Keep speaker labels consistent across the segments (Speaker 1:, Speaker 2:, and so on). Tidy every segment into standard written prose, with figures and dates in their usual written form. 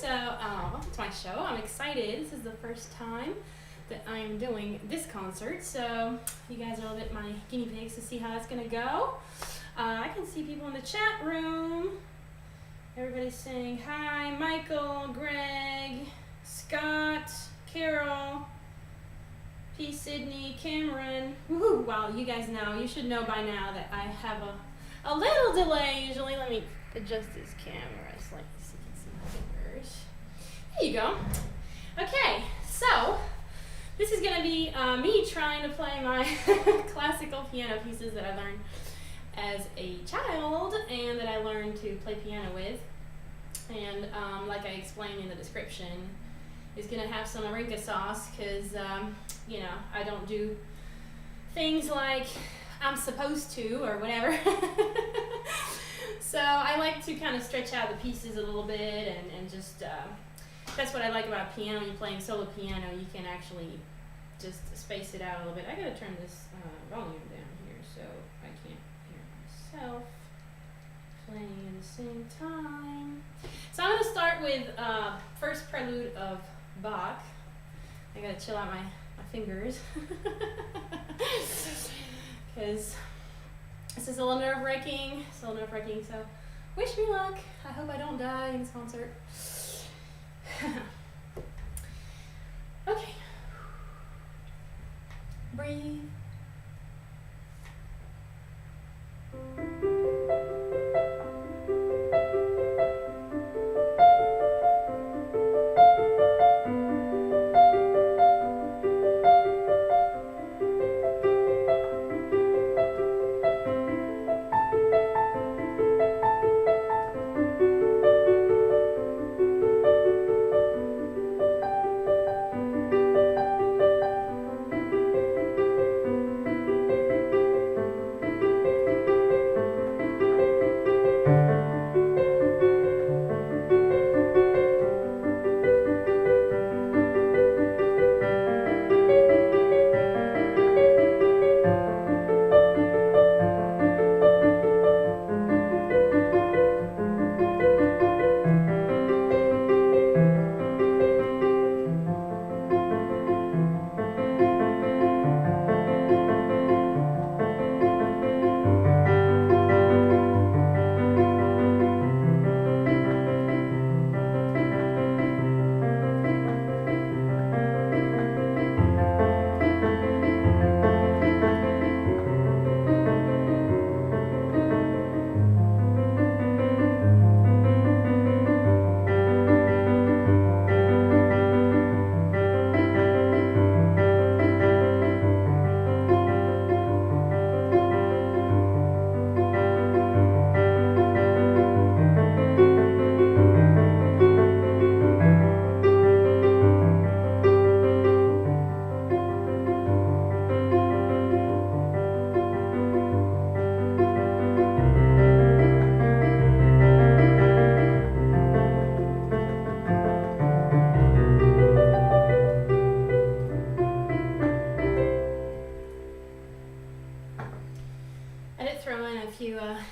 Speaker 1: so welcome to my show. I'm excited. This is the first time that I'm doing this concert, so you guys are a little bit my guinea pigs to see how that's gonna go. I can see people in the chat room. Everybody's saying hi. Michael, Greg, Scott, Carol, P. Sydney, Cameron. Woohoo! Well, you guys know, you should know by now that I have a little delay usually. Let me adjust this camera slightly so you can see my fingers. There you go. Okay, so this is going to be me trying to play my classical piano pieces that I learned as a child and that I learned to play piano with. And like I explained in the description, is going to have some Irenka sauce because, you know, I don't do things like I'm supposed to or whatever. So I like to kind of stretch out the pieces a little bit and just, that's what I like about piano. When you're playing solo piano, you can actually just space it out a little bit. I gotta turn this volume down here so I can't hear myself playing at the same time. So I'm gonna start with first prelude of Bach. I gotta chill out my fingers because this is a little nerve-wracking. So wish me luck. I hope I don't die in this concert. Okay. Breathe.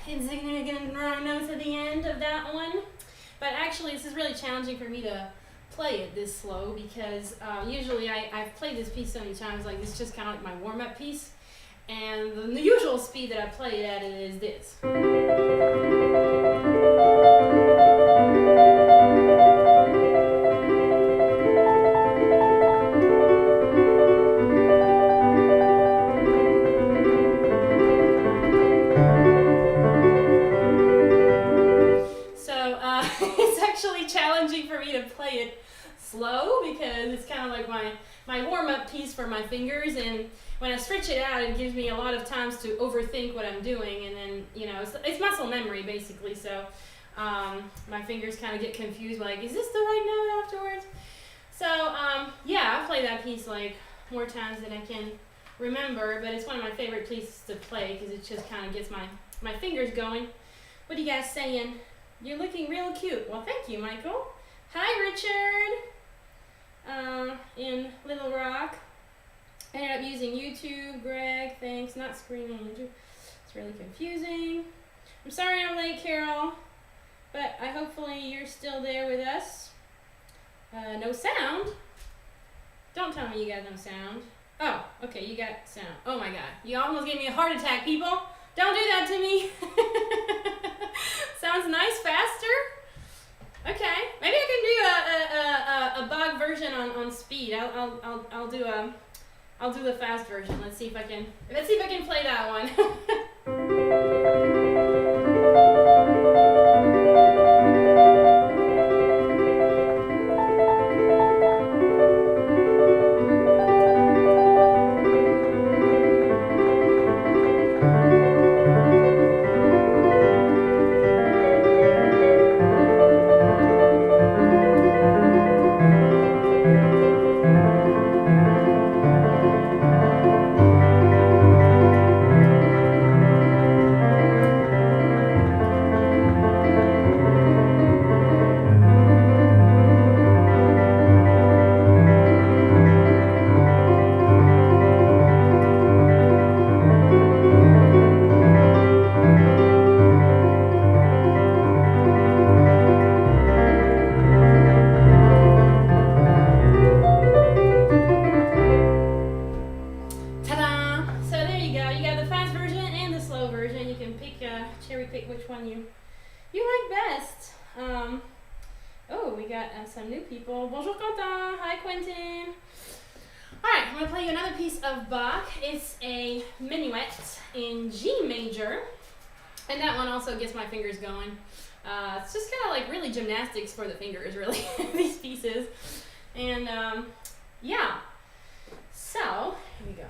Speaker 1: Insignificant notes at the end of that one, but actually this is really challenging for me to play it this slow because usually I've played this piece so many times, like it's just kind of like my warm-up piece, and the usual speed that I play it at is this. Challenging for me to play it slow because it's kind of like my warm-up piece for my fingers, and when I stretch it out it gives me a lot of times to overthink what I'm doing, and then, you know, it's muscle memory basically, so my fingers kind of get confused, like, is this the right note afterwards? So yeah, I play that piece like more times than I can remember, but it's one of my favorite pieces to play because it just kind of gets my fingers going. What are you guys saying? You're looking real cute. Well, thank you, Michael. Hi, Richard. In Little Rock. Ended up using YouTube. Greg, thanks. Not screen on YouTube. It's really confusing. I'm sorry I'm late, Carol, but hopefully you're still there with us. No sound? Don't tell me you got no sound. Oh, okay, you got sound. Oh my god. You almost gave me a heart attack, people. Don't do that to me. Sounds nice, faster. Okay, maybe I can do a bug version on speed. I'll do the fast version. Let's see if I can play that one. Cherry pick which one you like best. Oh, we got some new people. Bonjour Quentin. Hi Quentin. Alright, I'm going to play you another piece of Bach. It's a minuet in G major. And that one also gets my fingers going. It's just kind of like really gymnastics for the fingers, really, these pieces. And yeah. So, here we go.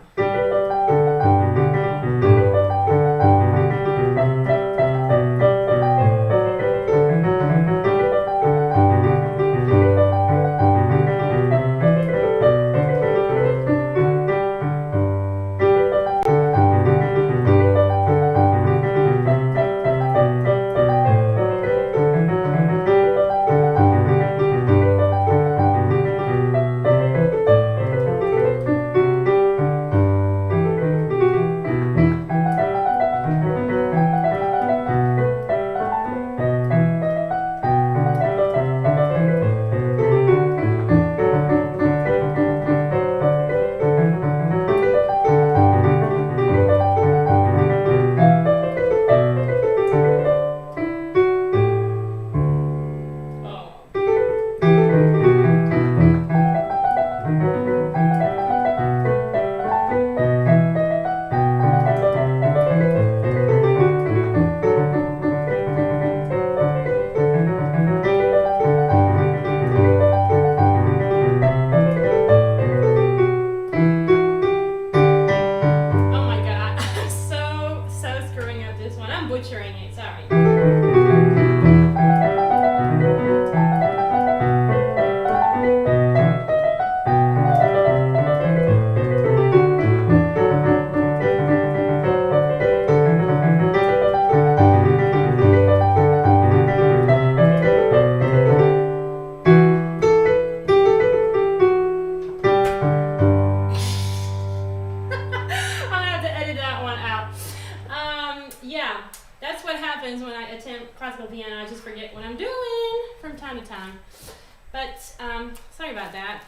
Speaker 1: Sorry about that.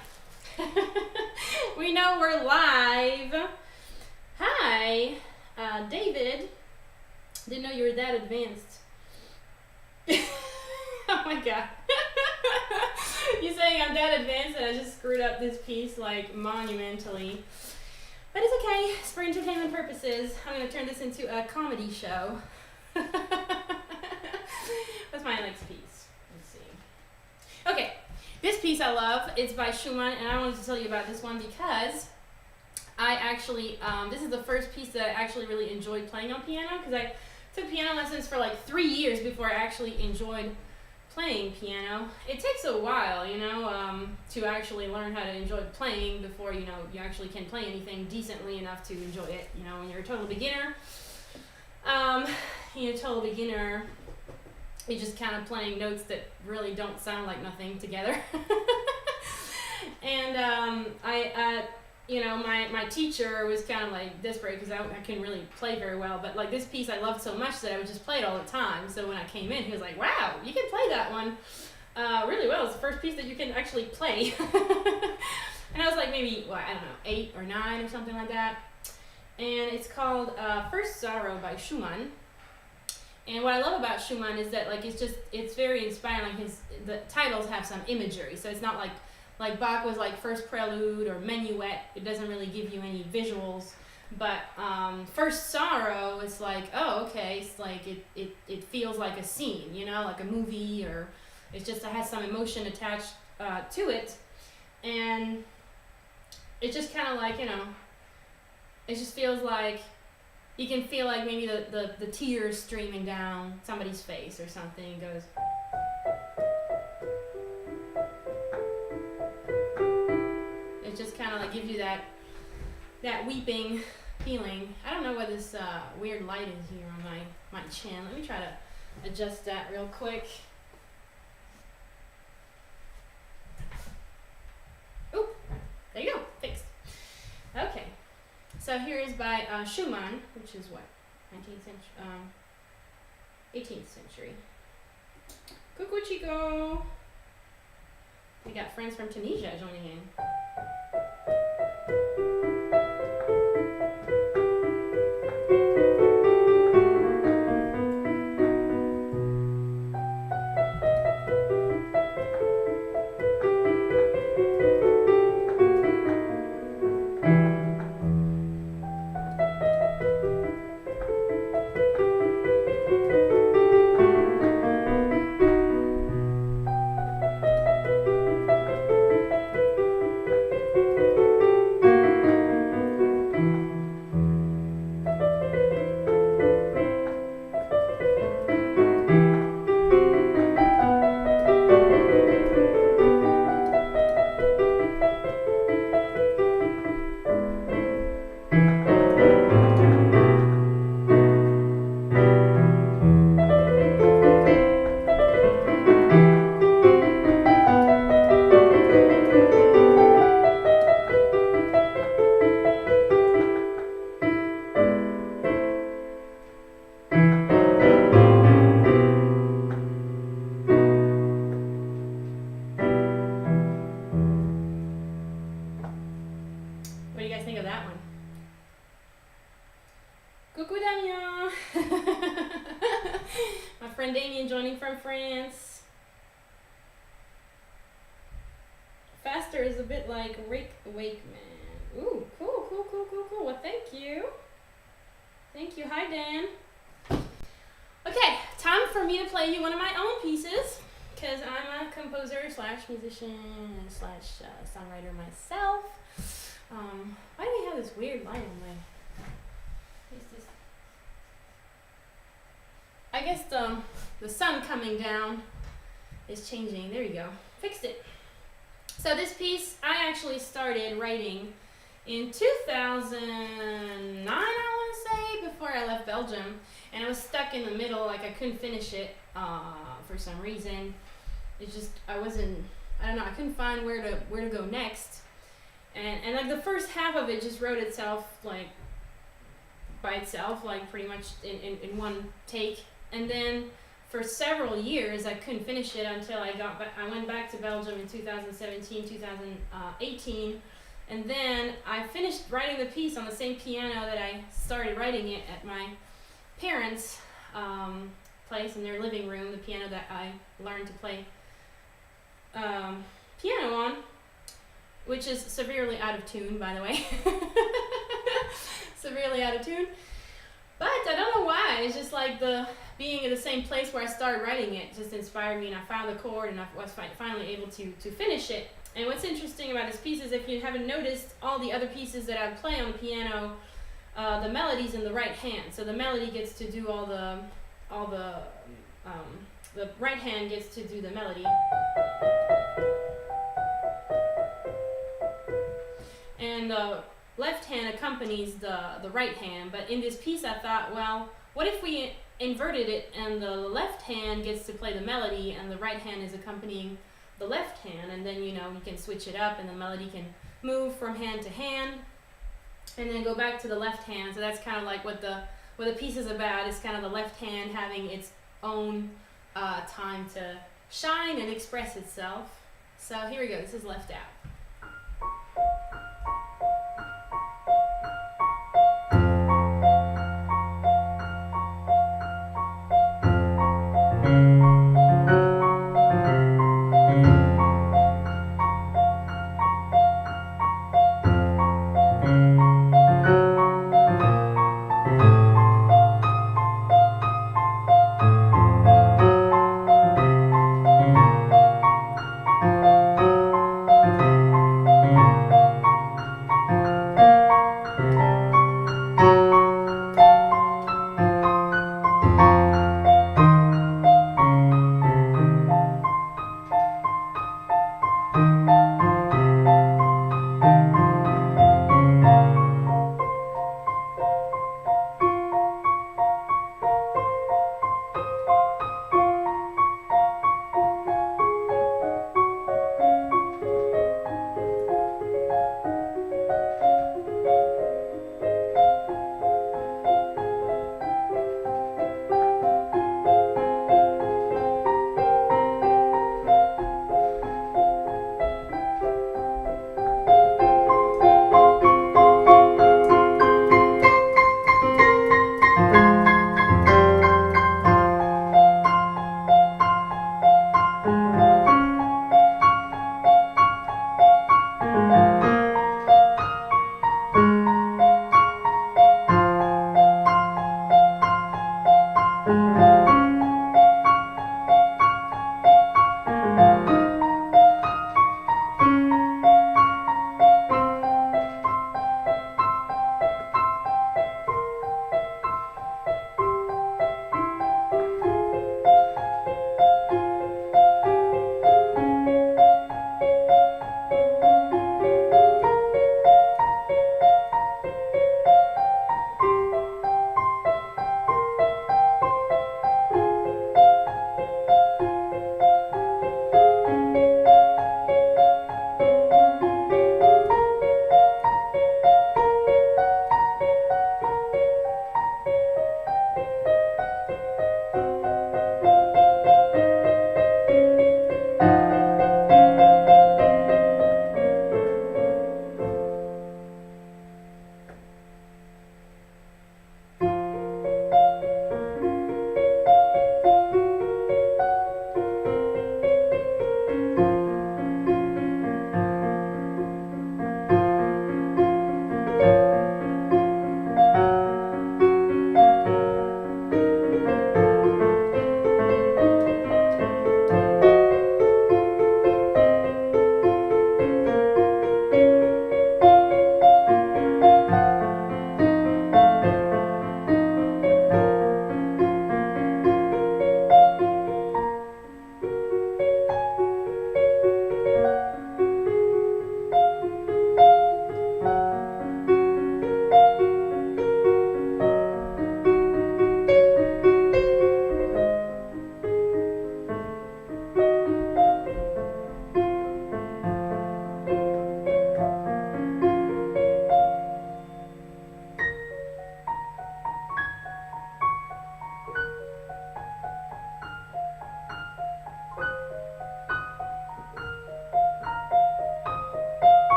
Speaker 1: We know we're live. Hi, David. Didn't know you were that advanced. Oh my god. You saying I'm that advanced and I just screwed up this piece like monumentally. But it's okay. It's for entertainment purposes. I'm going to turn this into a comedy show. That's my next piece. Let's see. Okay. This piece I love. It's by Schumann, and I wanted to tell you about this one because I actually, this is the first piece that I actually really enjoyed playing on piano, because I took piano lessons for like 3 years before I actually enjoyed playing piano. It takes a while, you know, to actually learn how to enjoy playing before, you know, you actually can play anything decently enough to enjoy it. You know, when you're a total beginner, you're just kind of playing notes that really don't sound like nothing together. And you know, my teacher was kind of like desperate because I couldn't really play very well. But like this piece I loved so much that I would just play it all the time. So when I came in, he was like, wow, you can play that one. really well. It's the first piece that you can actually play. And I was like maybe, well, I don't know, 8 or 9 or something like that. And it's called First Sorrow by Schumann. And what I love about Schumann is that like it's very inspiring. The titles have some imagery, so it's not like Bach was like First Prelude or Minuet. It doesn't really give you any visuals. But First Sorrow is like, oh, okay, it's like it feels like a scene, you know, like a movie, or it has some emotion attached to it, and it just kind of like, you know, it just feels like you can feel like maybe the tears streaming down somebody's face or something. It goes. It just kind of like gives you that weeping feeling. I don't know what this weird light is here on my chin. Let me try to adjust that real quick. Oh, there you go, fixed. Okay, so here is by Schumann, which is what, 19th century, 18th century. Cuckoo Chico. We got friends from Tunisia joining in. What do you guys think of that one? Coucou Damien! My friend Damien joining from France. Faster is a bit like Wake Man. Ooh, cool. Well, thank you. Thank you. Hi, Dan. Okay, time for me to play you one of my own pieces, because I'm a composer / musician / songwriter myself. Why do we have this weird light on my... I guess the sun coming down is changing. There you go. Fixed it. So this piece I actually started writing in 2009, I want to say, before I left Belgium. And I was stuck in the middle, like I couldn't finish it for some reason. It just, I don't know, I couldn't find where to go next. And like the first half of it just wrote itself like by itself, like pretty much in one take. And then for several years I couldn't finish it until I went back to Belgium in 2017, 2018. And then I finished writing the piece on the same piano that I started writing it at my parents' place in their living room, the piano that I learned to play piano on. Which is severely out of tune, by the way. Severely out of tune. But I don't know why. It's just like being in the same place where I started writing it just inspired me, and I found the chord, and I was finally able to finish it. And what's interesting about this piece is, if you haven't noticed, all the other pieces that I play on the piano, the melody's in the right hand. So the melody gets to do the right hand gets to do the melody. And the left hand accompanies the right hand. But in this piece I thought, well, what if we inverted it and the left hand gets to play the melody and the right hand is accompanying the left hand, and then, you know, you can switch it up and the melody can move from hand to hand and then go back to the left hand. So that's kind of like what the piece is about, is kind of the left hand having its own time shine and express itself. So here we go. This is Left Out.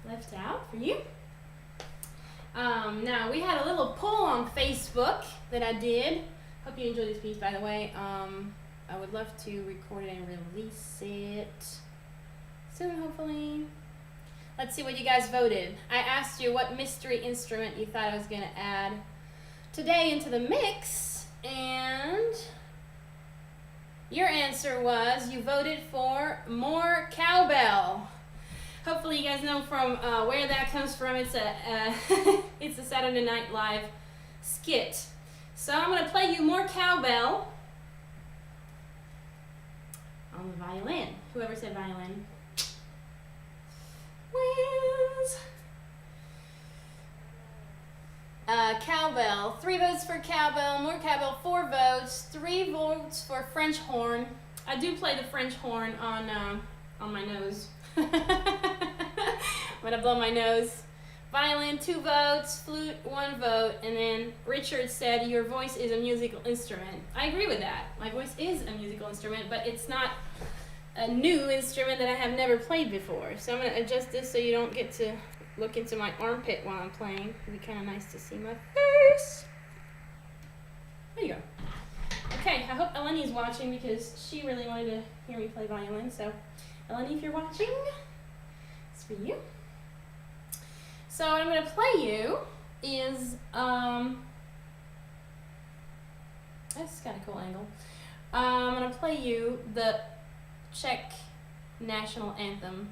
Speaker 1: Left Out for you. Now, we had a little poll on Facebook that I did. Hope you enjoyed this piece, by the way. I would love to record it and release it soon, hopefully. Let's see what you guys voted. I asked you what mystery instrument you thought I was going to add today into the mix, and your answer was you voted for more cowbell. Hopefully you guys know from where that comes from. It's a it's a Saturday Night Live skit So I'm going to play you more cowbell on the violin. Whoever said violin wins. Cowbell. 3 votes for cowbell. More cowbell. 4 votes. 3 votes for French horn. I do play the French horn on my nose. I'm gonna blow my nose. Violin, 2 votes. Flute, 1 vote. And then Richard said, your voice is a musical instrument. I agree with that. My voice is a musical instrument, but it's not a new instrument that I have never played before. So I'm gonna adjust this so you don't get to look into my armpit while I'm playing. It'd be kind of nice to see my face. There you go. Okay, I hope Eleni's watching because she really wanted to hear me play violin. So, Eleni, if you're watching, it's for you. So what I'm going to play you is, that's got a cool angle. I'm going to play you the Czech national anthem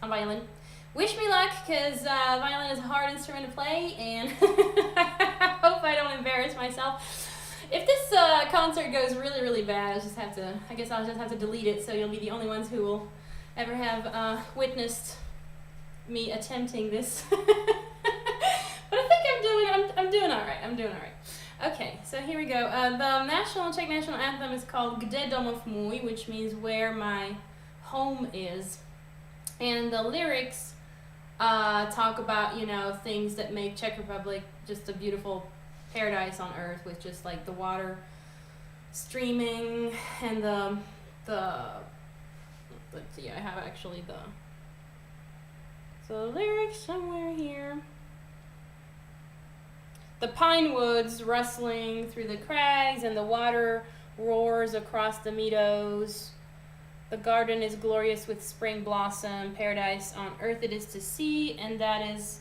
Speaker 1: on violin. Wish me luck, because violin is a hard instrument to play, and I hope I don't embarrass myself. If this concert goes really, really bad, I guess I'll just have to delete it, so you'll be the only ones who will ever have witnessed me attempting this. But I think I'm doing all right. Okay, so here we go. The Czech national anthem is called Kde domov můj, which means where my home is. And the lyrics talk about, things that make Czech Republic just a beautiful paradise on earth, with just like the water streaming and the let's see, I have actually the lyrics somewhere here. The pine woods rustling through the crags, and the water roars across the meadows. The garden is glorious with spring blossom, paradise on earth it is to see, and that is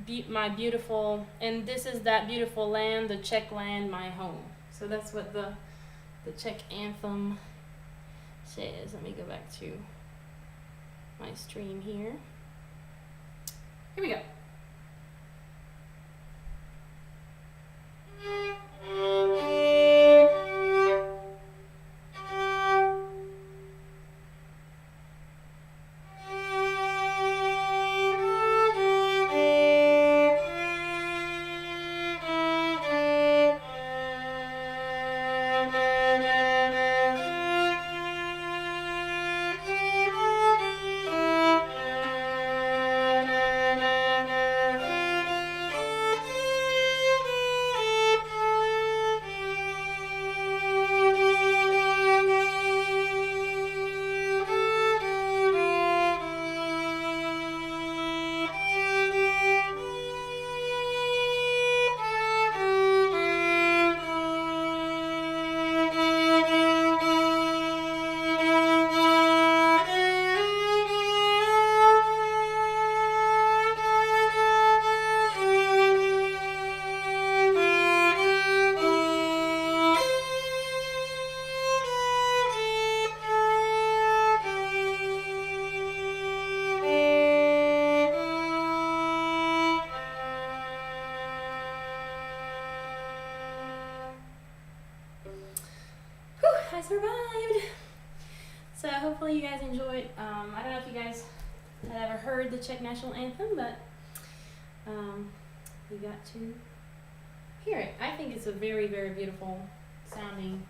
Speaker 1: and this is that beautiful land, the Czech land, my home. So that's what the Czech anthem says. Let me go back to my stream here. Here we go. I survived. So hopefully you guys enjoyed. I don't know if you guys had ever heard the Czech national anthem, but you got to hear it. I think it's a very, very beautiful sounding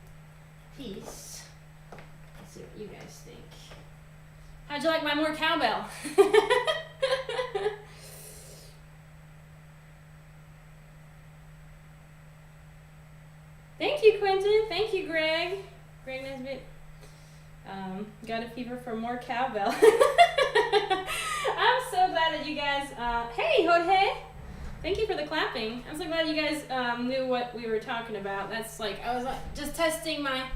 Speaker 1: piece. Let's see what you guys think. How'd you like my more cowbell? Thank you, Quentin. Thank you, Greg. Greg Nesbitt. Got a fever for more cowbell. I'm so glad that you guys, hey, Jorge. Thank you for the clapping. I'm so glad you guys knew what we were talking about. That's like, I was just testing my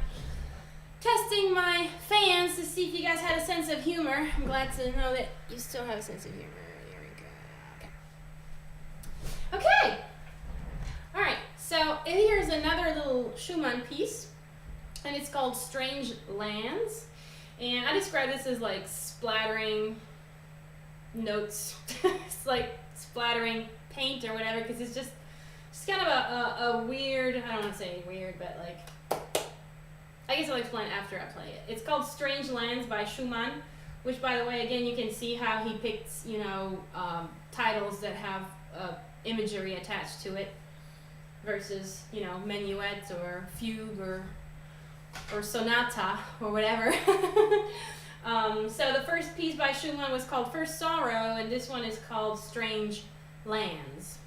Speaker 1: fans to see if you guys had a sense of humor. I'm glad to know that you still have a sense of humor. Okay. All right. So here's another little Schumann piece, and it's called Strange Lands. And I describe this as like splattering notes. It's like splattering paint or whatever, because it's just It's kind of a weird, I don't want to say weird, but like, I guess I'll explain after I play it. It's called Strange Lands by Schumann, which, by the way, again, you can see how he picks, titles that have imagery attached to it versus, minuet or fugue or sonata or whatever. So the first piece by Schumann was called First Sorrow, and this one is called Strange Lands.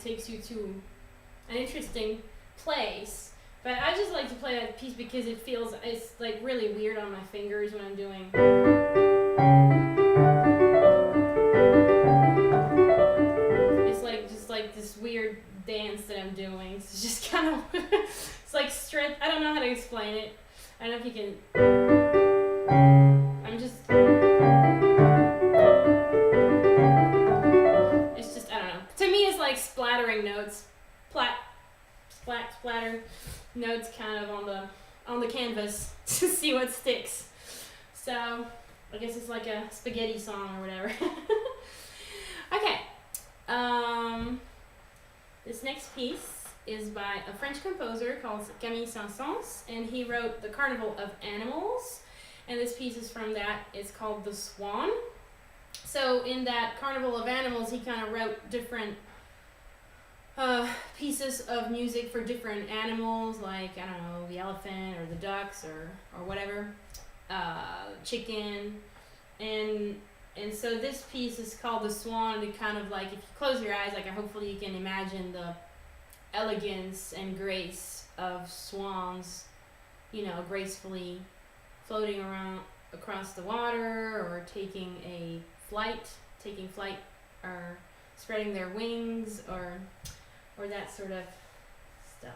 Speaker 1: Takes you to an interesting place, but I just like to play that piece because it's like really weird on my fingers when I'm doing. It's like just like this weird dance that I'm doing. It's just kind of it's like strength. I don't know how to explain it. I don't know if you can. I'm just. Like splattering notes, splatter notes, kind of on the canvas to see what sticks. So I guess it's like a spaghetti song or whatever. Okay. This next piece is by a French composer called Camille Saint-Saëns, and he wrote The Carnival of Animals. And this piece is from that. It's called The Swan. So in that Carnival of Animals, he kind of wrote different pieces of music for different animals, like, I don't know, the elephant or the ducks or whatever, chicken, and so this piece is called The Swan. And kind of like, if you close your eyes, like, hopefully you can imagine the elegance and grace of swans, gracefully floating around across the water, or taking flight, or spreading their wings, or that sort of stuff.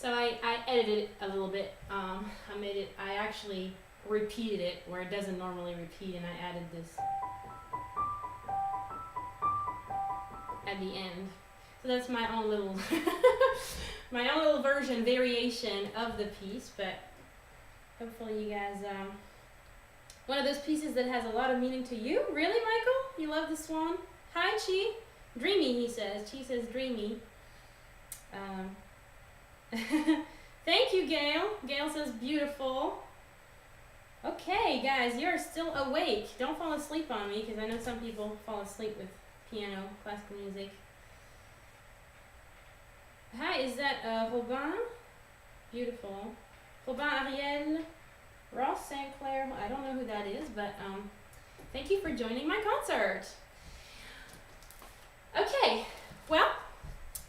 Speaker 1: So I edited it a little bit. I actually repeated it where it doesn't normally repeat, and I added this at the end. So that's my own little version, variation of the piece, but hopefully you guys, one of those pieces that has a lot of meaning to you. Really, Michael? You love the swan? Hi, Chi. Dreamy, he says. Chi says dreamy. Thank you, Gail. Gail says beautiful. Okay, guys, you're still awake. Don't fall asleep on me, because I know some people fall asleep with piano, classical music. Hi, is that Robin? Beautiful. Robin Ariel, Ross St. Clair. I don't know who that is, but thank you for joining my concert. Okay, well,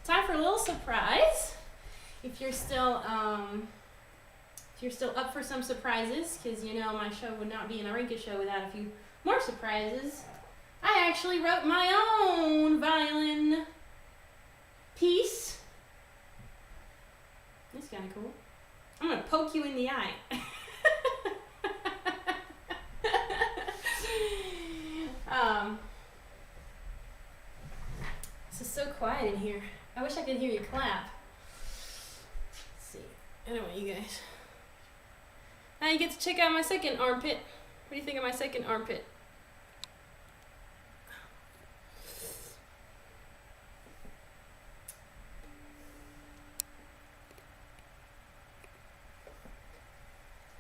Speaker 1: time for a little surprise. If you're still up for some surprises, because you know my show would not be an Irenka show without a few more surprises. I actually wrote my own violin piece. That's kind of cool. I'm gonna poke you in the eye. This is so quiet in here. I wish I could hear you clap. Let's see. I don't want you guys. Now you get to check out my second armpit. What do you think of my second armpit?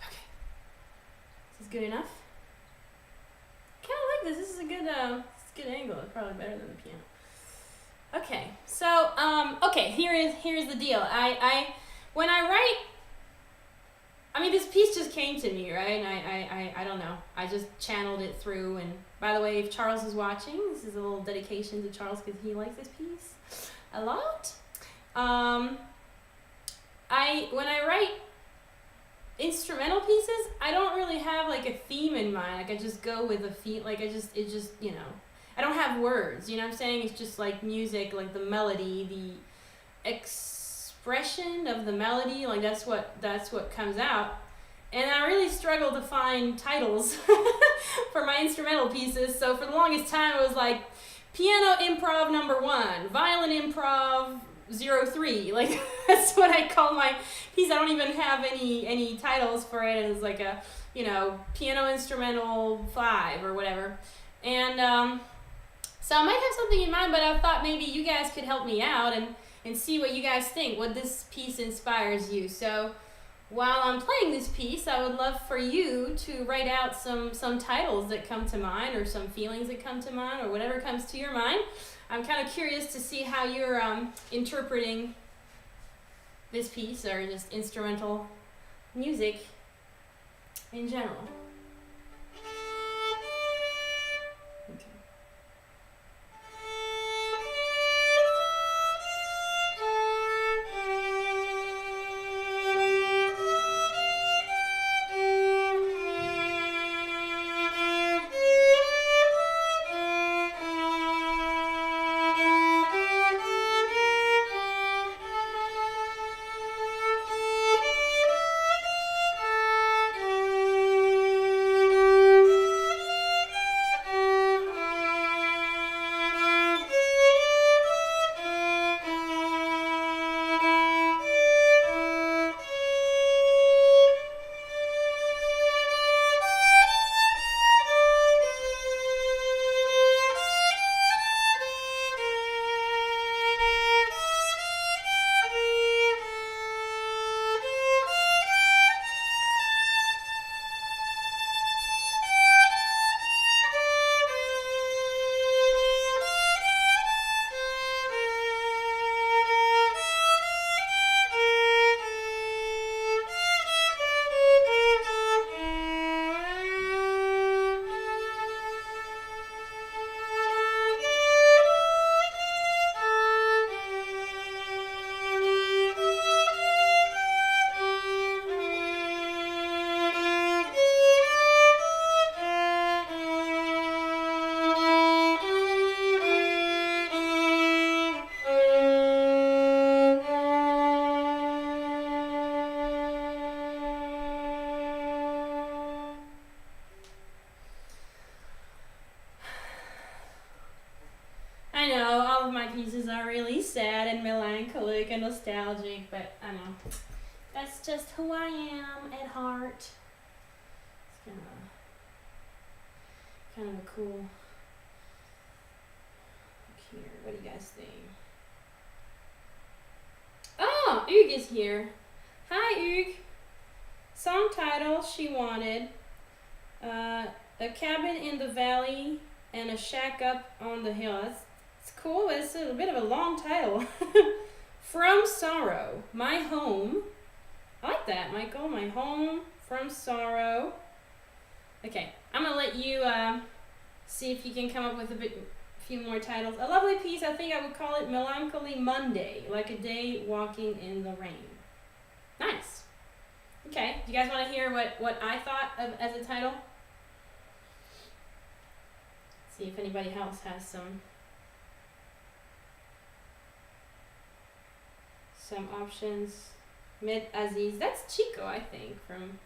Speaker 1: Okay. This is good enough. Kind of like this. This is a good angle. It's probably better than the piano. Okay, so okay, here's the deal. When I write, I mean, this piece just came to me, right? And I don't know. I just channeled it through. And by the way, if Charles is watching, this is a little dedication to Charles because he likes this piece a lot. When I write instrumental pieces, I don't really have like a theme in mind. Like I just go with a theme. Like it just you know. I don't have words, you know what I'm saying? It's just like music, like the melody, the expression of the melody, like that's what comes out. And I really struggle to find titles for my instrumental pieces, so for the longest time it was like piano improv number 1, violin improv 03. Like that's what I call my piece. I don't even have any titles for it. It's like a, you know, piano instrumental 5 or whatever. And so I might have something in mind, but I thought maybe you guys could help me out and see what you guys think, what this piece inspires you. So while I'm playing this piece, I would love for you to write out some titles that come to mind, or some feelings that come to mind, or whatever comes to your mind. I'm kind of curious to see how you're interpreting this piece, or just instrumental music in general. all of my pieces are really sad and melancholic and nostalgic, but I know that's just who I am at heart. It's kind of a cool look here. What do you guys think? Oh, Ug is here. Hi, Ug. Song title she wanted: A Cabin in the Valley and a Shack Up on the Hill. It's cool. It's a bit of a long title. From Sorrow, My Home. I like that, Michael. My Home, From Sorrow. Okay, I'm gonna let you see if you can come up with a few more titles. A lovely piece. I think I would call it Melancholy Monday, like a day walking in the rain. Nice. Okay, do you guys want to hear what I thought of as a title? See if anybody else has some options. Med Aziz, that's Chico, I think, from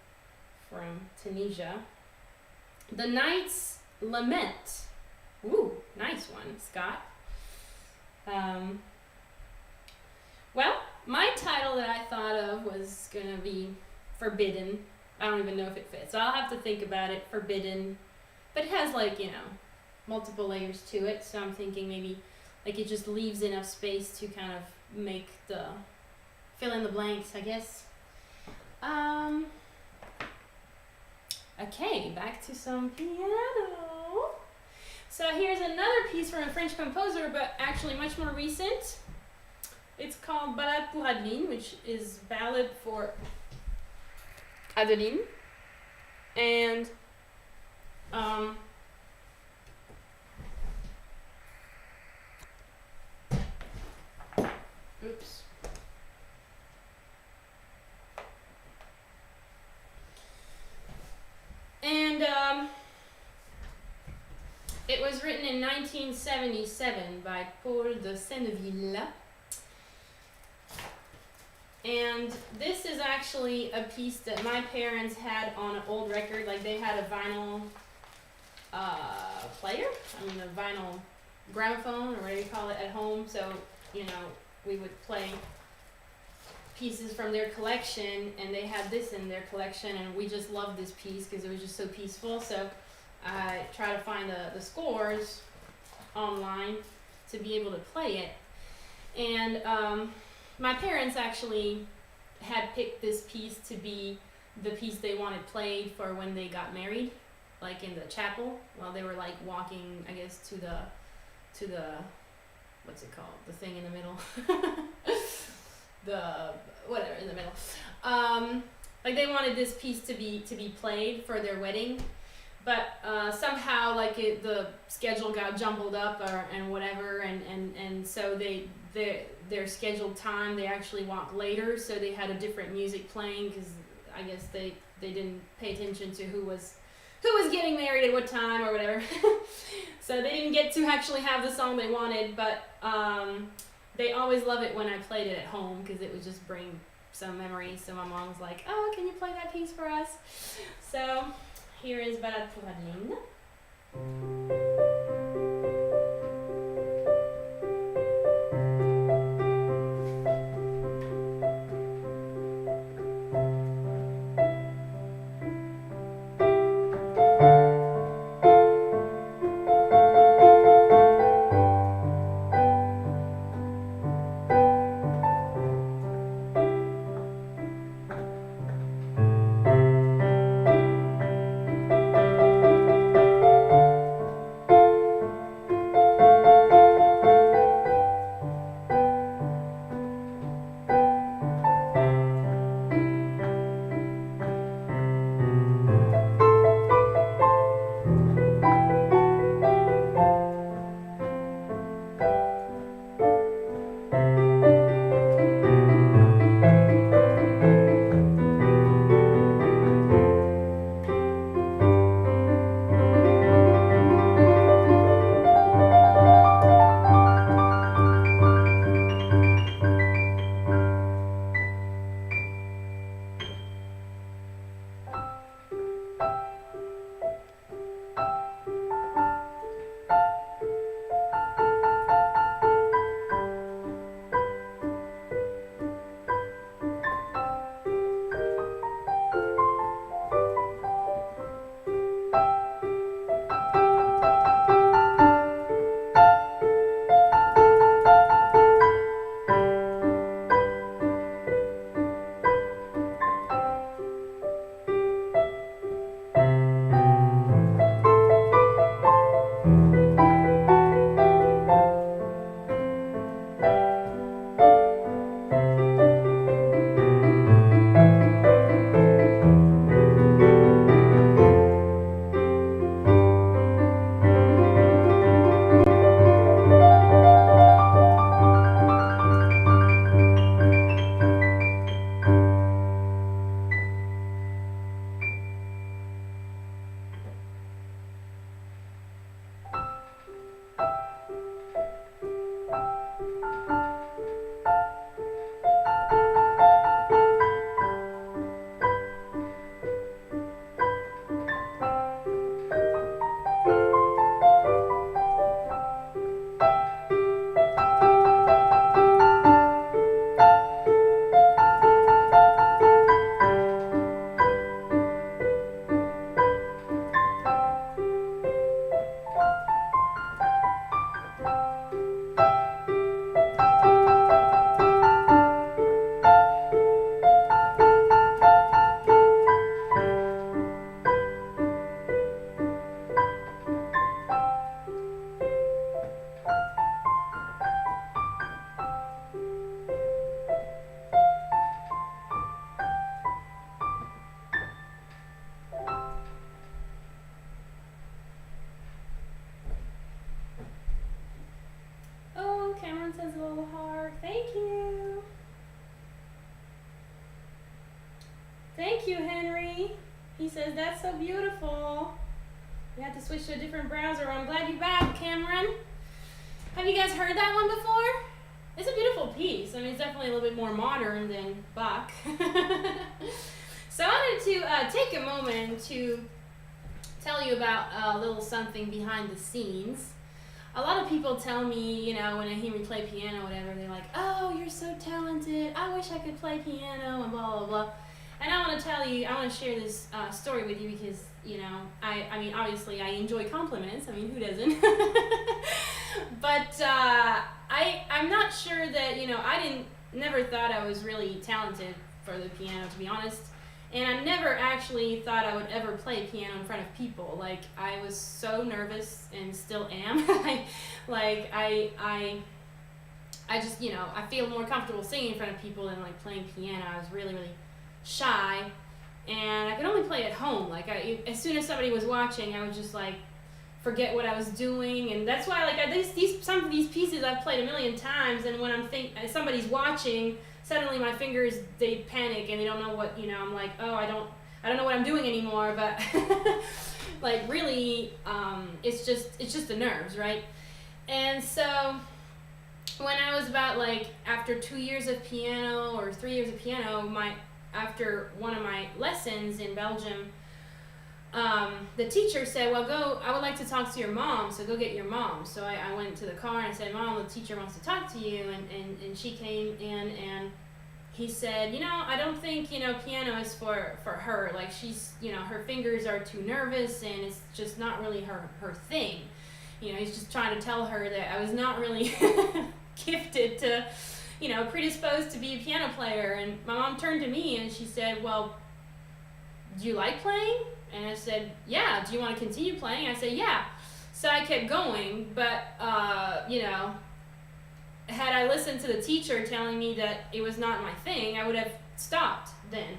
Speaker 1: Tunisia. The Knight's Lament. Ooh, nice one, Scott. Well, my title that I thought of was gonna be Forbidden. I don't even know if it fits, so I'll have to think about it. Forbidden, but it has, like, you know, multiple layers to it, so I'm thinking maybe like it just leaves enough space to kind of make the fill in the blanks, I guess. Okay, back to some piano. So here's another piece from a French composer, but actually much more recent. It's called Ballade pour Adeline, which is ballad for Adeline. And oops. And it was written in 1977 by Paul de Senneville. And this is actually a piece that my parents had on an old record. Like, they had a vinyl player, I mean a vinyl gramophone, or whatever you call it, at home. So, you know, we would play pieces from their collection, and they had this in their collection, and we just loved this piece because it was just so peaceful. So I try to find the scores online to be able to play it. And my parents actually had picked this piece to be the piece they wanted played for when they got married, like in the chapel, while they were like walking, I guess, to the what's it called? The thing in the middle. The whatever in the middle. Like, they wanted this piece to be played for their wedding, but somehow, like, the schedule got jumbled up and whatever, and so their scheduled time, they actually walked later, so they had a different music playing because I guess they didn't pay attention to who was getting married at what time or whatever. So they didn't get to actually have the song they wanted, but they always love it when I played it at home because it would just bring some memories. So my mom was like, "Oh, can you play that piece for us?" So here is Ballade pour Adeline. Thank you, Henry. He says, that's so beautiful. We have to switch to a different browser. I'm glad you're back, Cameron. Have you guys heard that one before? It's a beautiful piece. I mean, it's definitely a little bit more modern than Bach. So I wanted to take a moment to tell you about a little something behind the scenes. A lot of people tell me, you know, when they hear me play piano or whatever, they're like, oh, you're so talented. I wish I could play piano and blah, blah, blah. And I want to tell you, I want to share this story with you because, you know, I mean, obviously I enjoy compliments. I mean, who doesn't? But I'm not sure that, you know, never thought I was really talented for the piano, to be honest. And I never actually thought I would ever play piano in front of people. Like, I was so nervous and still am. I just, you know, I feel more comfortable singing in front of people than like playing piano. I was really, really shy, and I could only play at home. Like, as soon as somebody was watching, I would just like forget what I was doing, and that's why like some of these pieces I've played a million times, and when somebody's watching, suddenly my fingers, they panic and they don't know what, you know, I'm like, oh, I don't know what I'm doing anymore, but like really, it's just the nerves, right? And so when I was about like after 2 years of piano or 3 years of piano, after one of my lessons in Belgium, the teacher said, well, I would like to talk to your mom, so go get your mom. So I went to the car and I said, Mom, the teacher wants to talk to you. And she came in and he said, you know, I don't think, you know, piano is for her. Like, she's, you know, her fingers are too nervous and it's just not really her thing. You know, he's just trying to tell her that I was not really gifted to, you know, predisposed to be a piano player. And my mom turned to me and she said, well, do you like playing? And I said, yeah. Do you want to continue playing? I said, yeah. So I kept going, but, you know, had I listened to the teacher telling me that it was not my thing, I would have stopped then.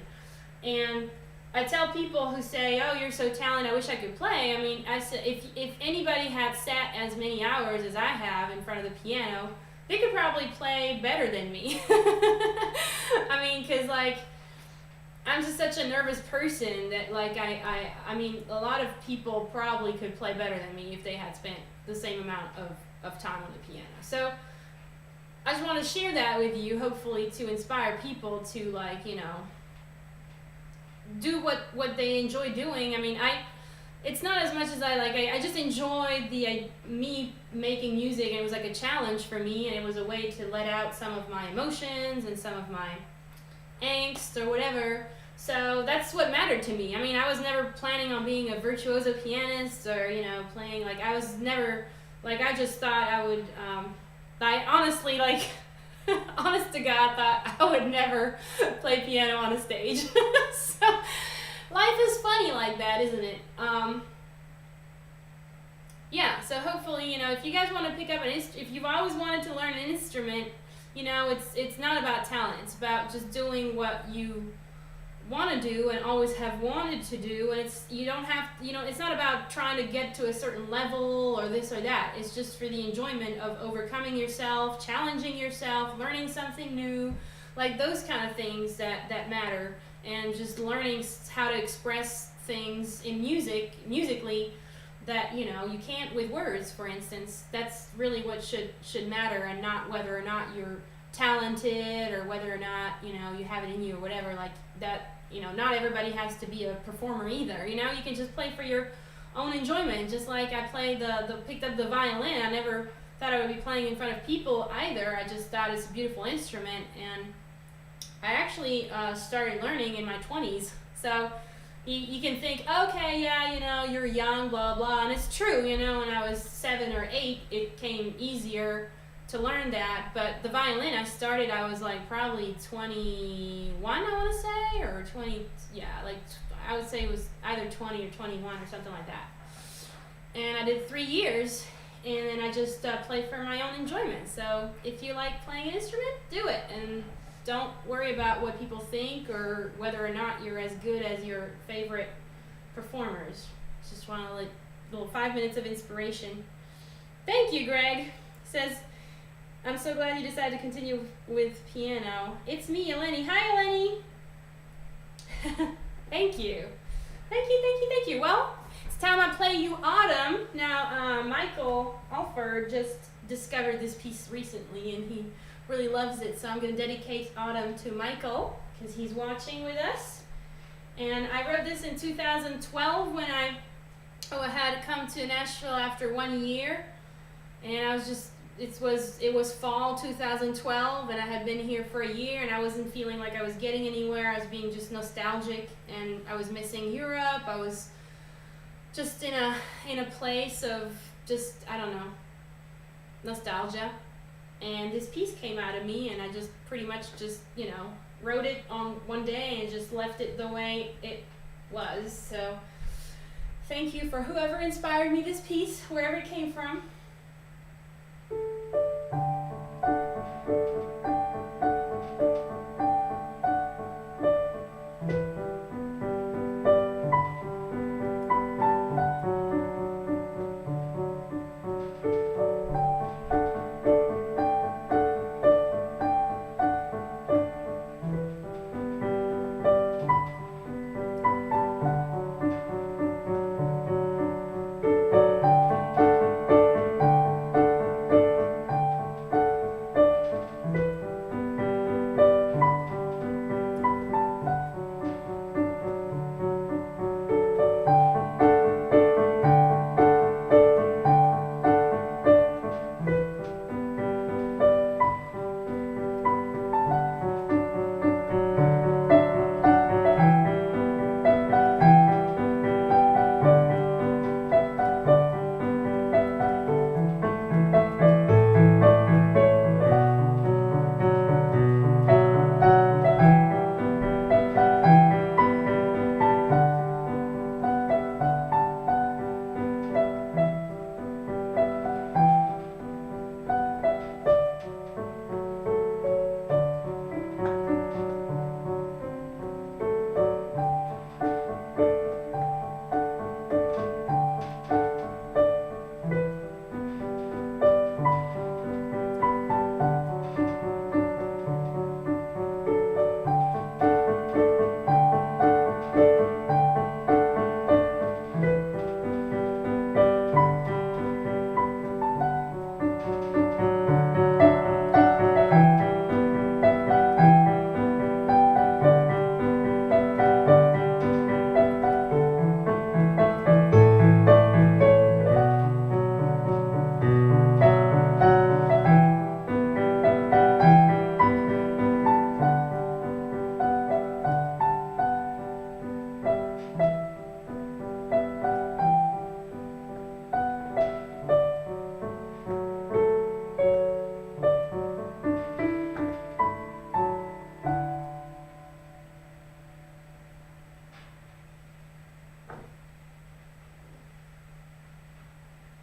Speaker 1: And I tell people who say, oh, you're so talented, I wish I could play. I mean, I said, if anybody had sat as many hours as I have in front of the piano, they could probably play better than me. I mean, because, like, I'm just such a nervous person that, like, I mean, a lot of people probably could play better than me if they had spent the same amount of time on the piano. So I just want to share that with you, hopefully to inspire people to, like, you know, do what they enjoy doing. I mean, it's not as much as I just enjoyed me making music, and it was like a challenge for me, and it was a way to let out some of my emotions and some of my angst or whatever. So that's what mattered to me. I mean, I was never planning on being a virtuoso pianist or, you know, playing, like, I was never, like, I just thought I would, I honestly, like, honest to God, thought I would never play piano on a stage. So life is funny like that, isn't it? Yeah, so hopefully, you know, if you guys want to pick up if you've always wanted to learn an instrument, you know, it's not about talent. It's about just doing what you want to do and always have wanted to do, and you don't have, you know, it's not about trying to get to a certain level or this or that. It's just for the enjoyment of overcoming yourself, challenging yourself, learning something new, like those kind of things that matter, and just learning how to express things in musically that, you know, you can't with words, for instance. That's really what should matter, and not whether or not you're talented or whether or not, you know, you have it in you or whatever, like that. You know, not everybody has to be a performer either. You know, you can just play for your own enjoyment. Just like I picked up the violin. I never thought I would be playing in front of people either. I just thought it's a beautiful instrument, and I actually started learning in my 20s. So you can think, okay, yeah, you know, you're young, blah, blah, and it's true. You know, when I was 7 or 8, it came easier to learn that. But the violin, I was like probably 21, I want to say, or 20, yeah, like I would say it was either 20 or 21 or something like that. And I did 3 years, and then I just played for my own enjoyment. So if you like playing an instrument, do it, and don't worry about what people think or whether or not you're as good as your favorite performers. Just want to like little 5 minutes of inspiration. Thank you, Greg. Says, I'm so glad you decided to continue with piano. It's me, Eleni. Hi, Eleni. Thank you. Thank you, thank you, thank you. Well, it's time I play you Autumn. Now, Michael Alford just discovered this piece recently and he really loves it, so I'm going to dedicate Autumn to Michael because he's watching with us. And I wrote this in 2012 when I had come to Nashville after 1 year, and I was just, it was fall 2012, and I had been here for a year, and I wasn't feeling like I was getting anywhere. I was being just nostalgic, and I was missing Europe. I was just in a place of just, I don't know, nostalgia. And this piece came out of me, and I just pretty much just, wrote it on one day and just left it the way it was. So thank you for whoever inspired me this piece, wherever it came from.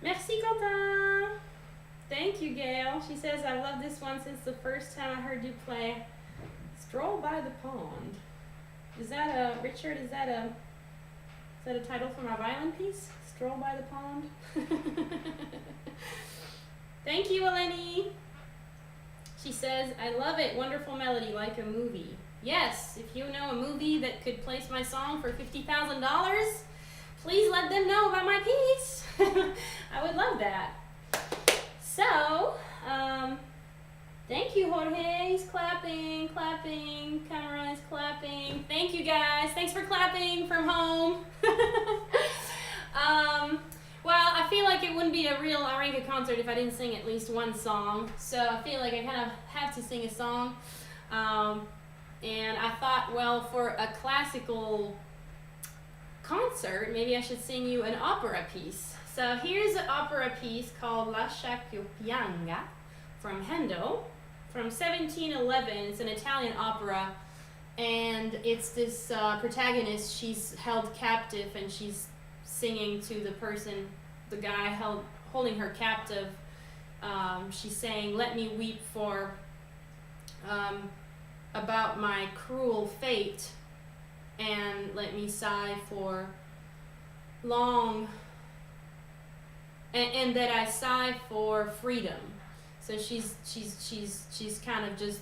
Speaker 1: Merci, Quentin. Thank you, Gail. She says, I love this one since the first time I heard you play Stroll by the Pond. Is that Richard, is that a title for my violin piece? Stroll by the Pond? Thank you, Eleni. She says, I love it. Wonderful melody, like a movie. Yes, if you know a movie that could place my song for $50,000, please let them know about my piece. I would love that. So, thank you, Jorge. He's clapping, clapping. Cameron is clapping. Thank you, guys. Thanks for clapping from home. Well, I feel like it wouldn't be a real Irenka concert if I didn't sing at least one song. So I feel like I kind of have to sing a song. And I thought, well, for a classical concert, maybe I should sing you an opera piece. So here's an opera piece called La Sciapianga from Handel from 1711. It's an Italian opera, and it's this protagonist. She's held captive, and she's singing to the guy holding her captive. She's saying, "Let me weep for about my cruel fate, and let me sigh for long, and that I sigh for freedom." So she's kind of just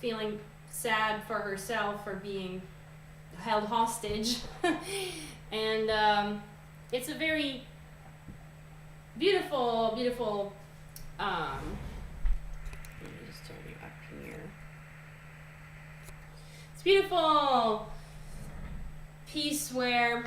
Speaker 1: feeling sad for herself for being held hostage. And it's a very beautiful, beautiful, let me just turn you up here. It's beautiful piece where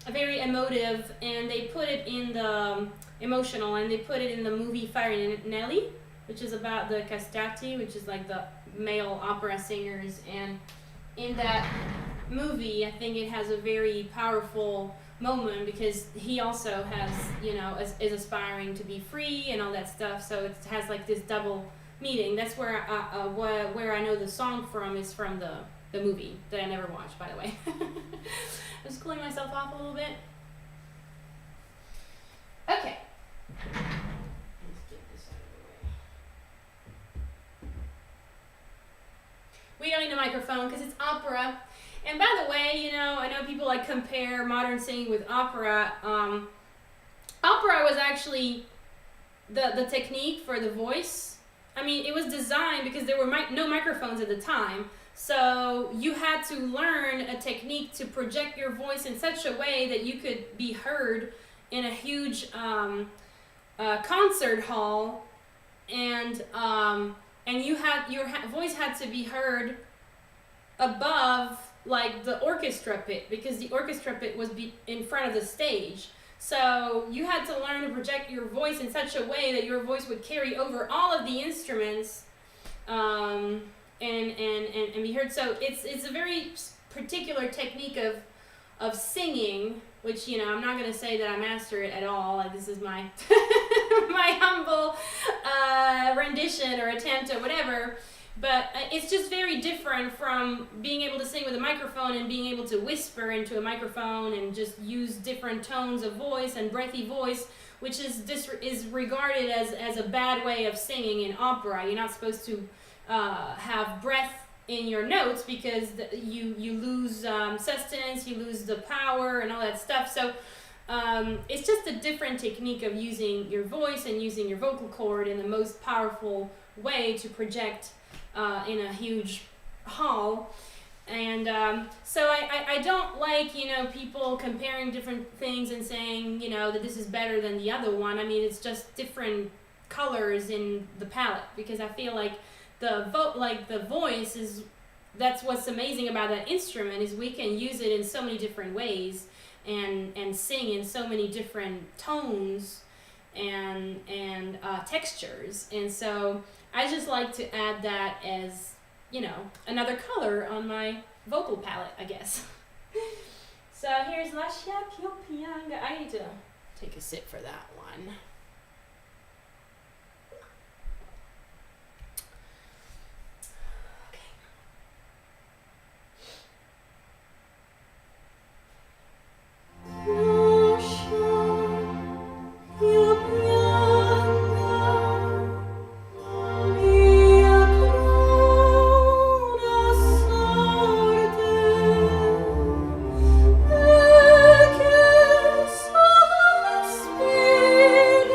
Speaker 1: a very emotive, and they put it in the emotional, and they put it in the movie Fire and Nelly, which is about the castrati, which is like the male opera singers. And in that movie, I think it has a very powerful moment because he also has, you know, is aspiring to be free and all that stuff. So it has like this double meaning. That's where I know the song from is from the movie that I never watched, by the way. I'm just cooling myself off a little bit. Okay. Let's get this out of the way. We don't need a microphone because it's opera. And by the way, you know, I know people like compare modern singing with opera. Opera was actually the technique for the voice. I mean, it was designed because there were no microphones at the time. So you had to learn a technique to project your voice in such a way that you could be heard in a huge concert hall, and your voice had to be heard above like the orchestra pit, because the orchestra pit was in front of the stage. So you had to learn to project your voice in such a way that your voice would carry over all of the instruments, and be heard. So it's a very particular technique of singing, which, you know, I'm not going to say that I master it at all. Like, this is my my humble rendition or attempt or whatever. But it's just very different from being able to sing with a microphone and being able to whisper into a microphone and just use different tones of voice and breathy voice, which is regarded as a bad way of singing in opera. You're not supposed to have breath in your notes because you lose sustenance, you lose the power and all that stuff. So it's just a different technique of using your voice and using your vocal cord in the most powerful way to project in a huge hall. And so I don't like, you know, people comparing different things and saying, you know, that this is better than the other one. I mean, it's just different colors in the palette, because I feel like the voice is, that's what's amazing about that instrument, is we can use it in so many different ways and sing in so many different tones and textures. And so I just like to add that as, you know, another color on my vocal palette, I guess. So here's Lascia Più Pianga. I need to take a sip for that one.
Speaker 2: Spirit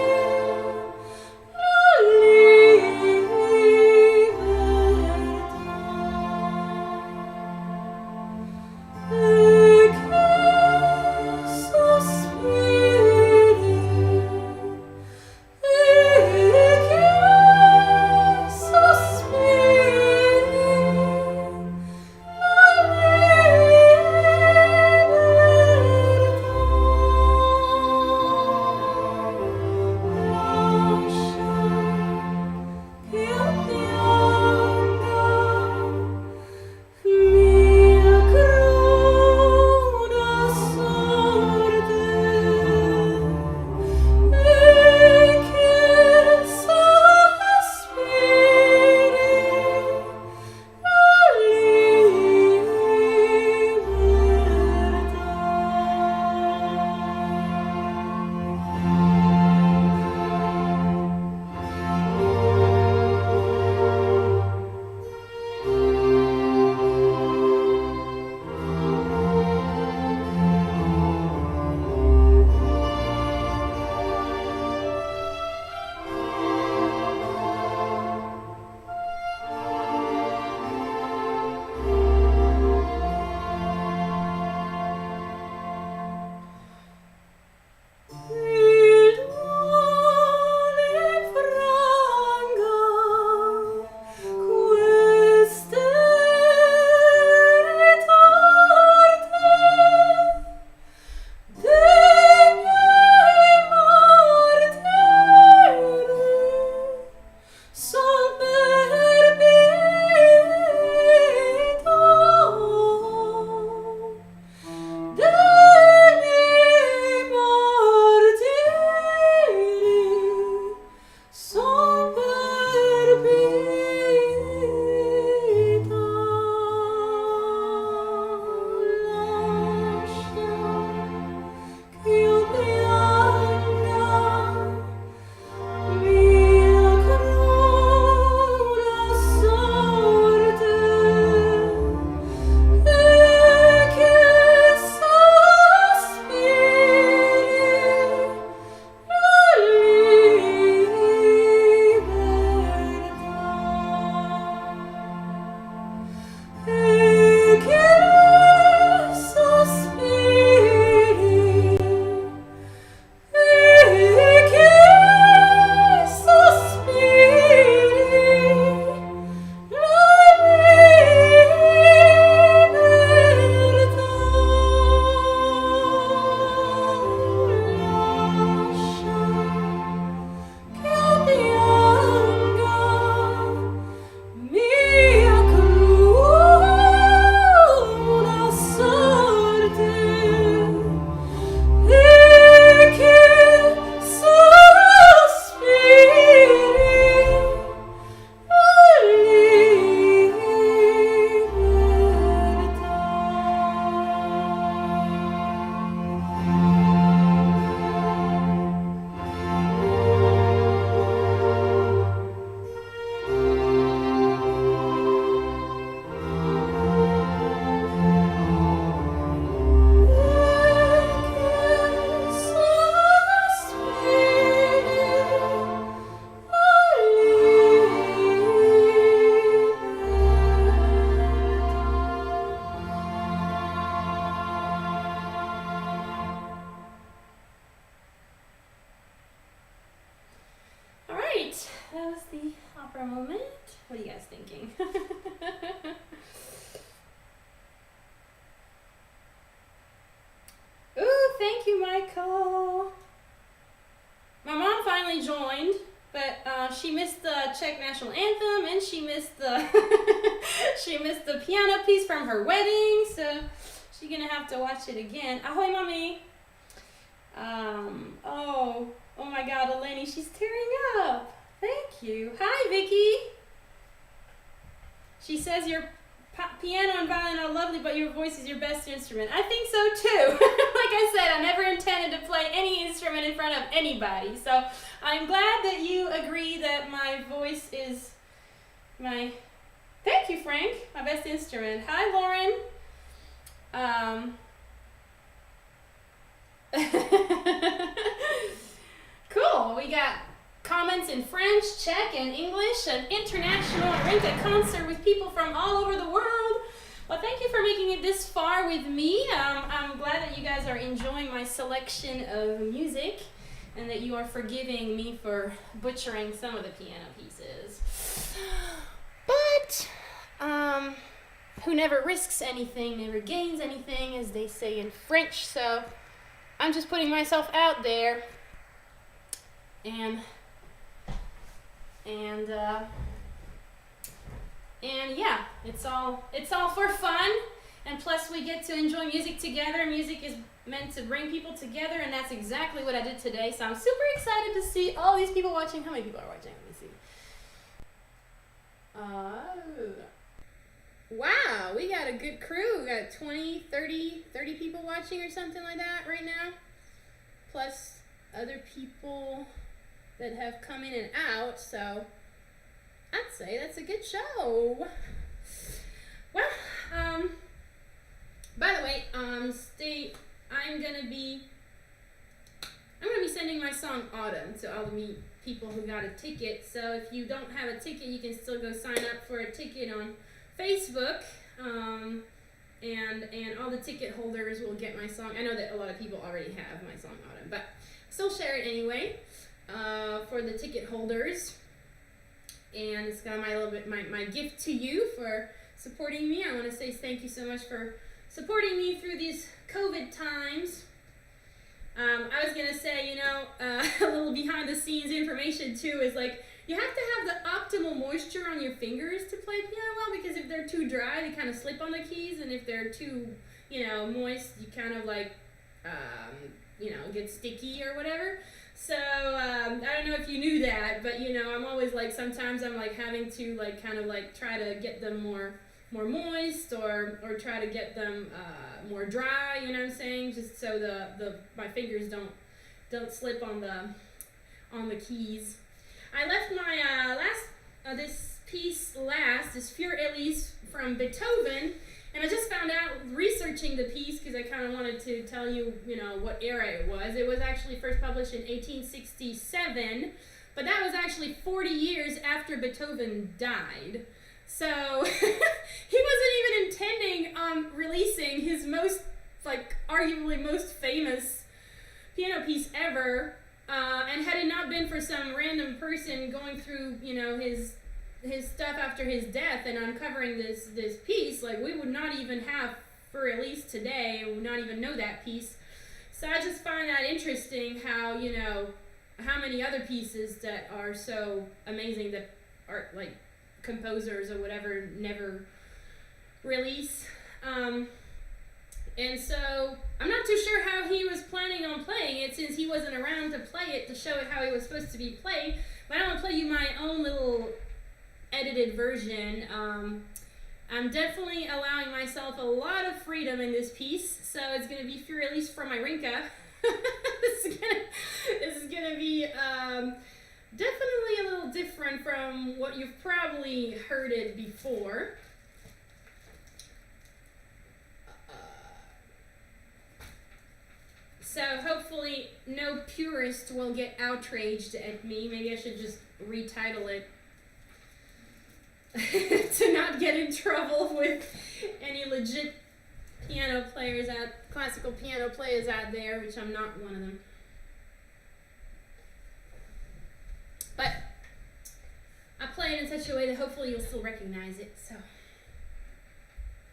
Speaker 1: a moment. What are you guys thinking? Ooh, thank you, Michael. My mom finally joined, but she missed the Czech national anthem, and she missed the she missed the piano piece from her wedding, so she's gonna have to watch it again. Ahoy, mommy. Oh my God, Eleni, she's tearing up. Thank you. Hi, Vicky. She says your piano and violin are lovely, but your voice is your best instrument. I think so too. Like I said, I never intended to play any instrument in front of anybody. So I'm glad that you agree that my voice is my, thank you, Frank, my best instrument. Hi, Lauren. Cool, we got comments in French, Czech, and English, an international Irenka concert with people from all over the world. Well, thank you for making it this far with me. I'm glad that you guys are enjoying my selection of music and that you are forgiving me for butchering some of the piano pieces. But, who never risks anything never gains anything, as they say in French, so I'm just putting myself out there. And yeah, it's all for fun, and plus we get to enjoy music together. Music is meant to bring people together, and that's exactly what I did today. So I'm super excited to see all these people watching. How many people are watching? Let me see. Wow, we got a good crew. We got 20, 30 people watching or something like that right now, plus other people that have come in and out, so I'd say that's a good show. Well, by the way, I'm gonna be sending my song Autumn to all the people who got a ticket. So if you don't have a ticket, you can still go sign up for a ticket on Facebook, and all the ticket holders will get my song. I know that a lot of people already have my song Autumn, but still share it anyway. For the ticket holders, and it's kind of my gift to you for supporting me. I want to say thank you so much for supporting me through these COVID times. I was gonna say, a little behind the scenes information too is like you have to have the optimal moisture on your fingers to play piano well, because if they're too dry, they kind of slip on the keys, and if they're too, moist, you kind of like, get sticky or whatever. So, I don't know if you knew that, but, I'm always like, sometimes I'm like having to like kind of like try to get them more moist or try to get them more dry, you know what I'm saying? Just so my fingers don't slip on the keys. I left my this piece last, this Für Elise from Beethoven. And I just found out researching the piece, because I kind of wanted to tell you, what era it was. It was actually first published in 1867, but that was actually 40 years after Beethoven died. So he wasn't even intending on releasing his arguably most famous piano piece ever. And had it not been for some random person going through, his stuff after his death and uncovering this piece, like, we would not even have Für Elise today, we would not even know that piece. So I just find that interesting how, how many other pieces that are so amazing that are like composers or whatever never release. And so I'm not too sure how he was planning on playing it, since he wasn't around to play it, to show it how it was supposed to be played. But I want to play you my own little edited version. I'm definitely allowing myself a lot of freedom in this piece, so it's going to be Für Elise from Irenka. This is gonna be definitely a little different from what you've probably heard it before. So hopefully no purist will get outraged at me. Maybe I should just retitle it to not get in trouble with any legit classical piano players out there, which I'm not one of them. I play it in such a way that hopefully you'll still recognize it. So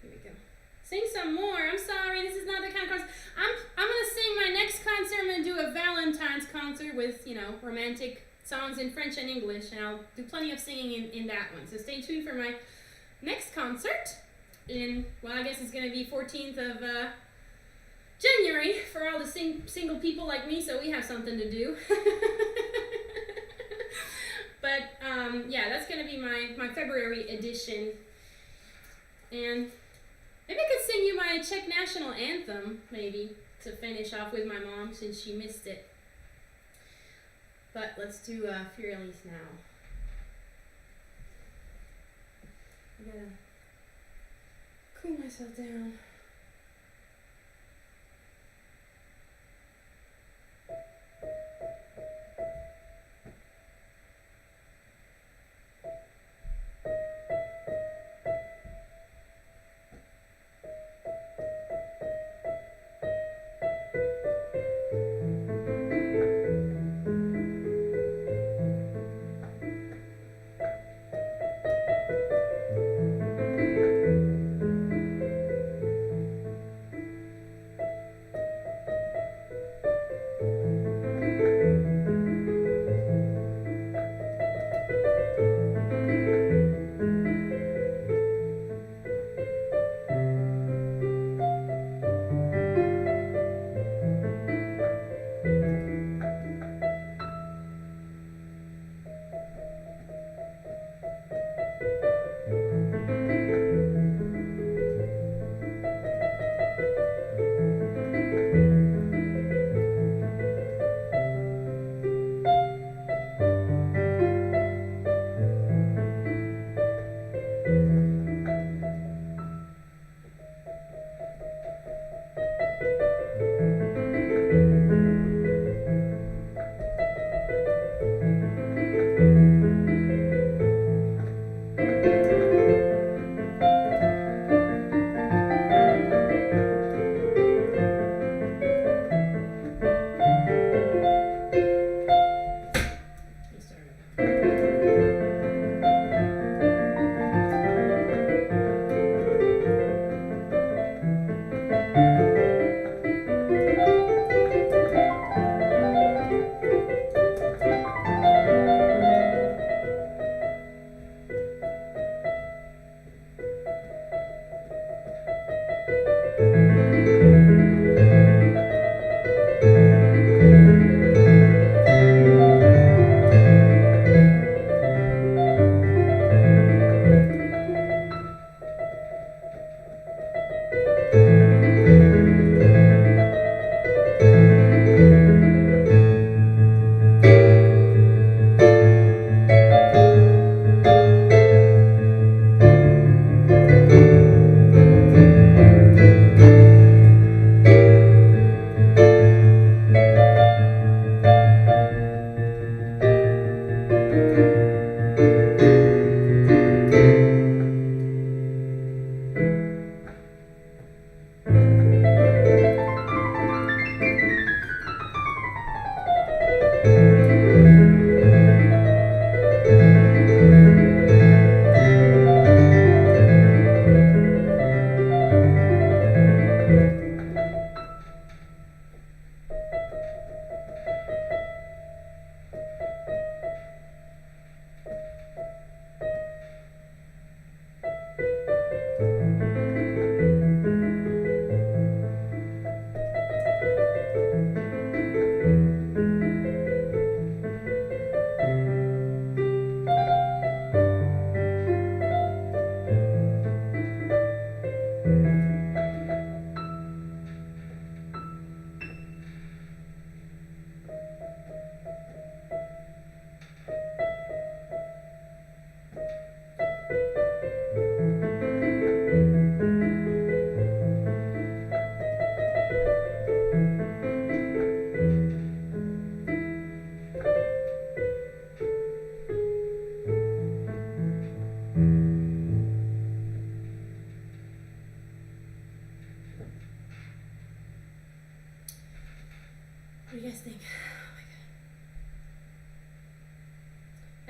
Speaker 1: here we go. Sing some more. I'm sorry, this is not the kind of concert. I'm gonna sing my next concert. I'm gonna do a Valentine's concert with, you know, romantic songs in French and English, and I'll do plenty of singing in that one. So stay tuned for my next concert in, well, I guess it's gonna be 14th of January for all the single people like me, so we have something to do. But yeah, that's gonna be my February edition. And maybe I could sing you my Czech national anthem, maybe, to finish off with my mom since she missed it. But let's do Fearless now. I gotta cool myself down.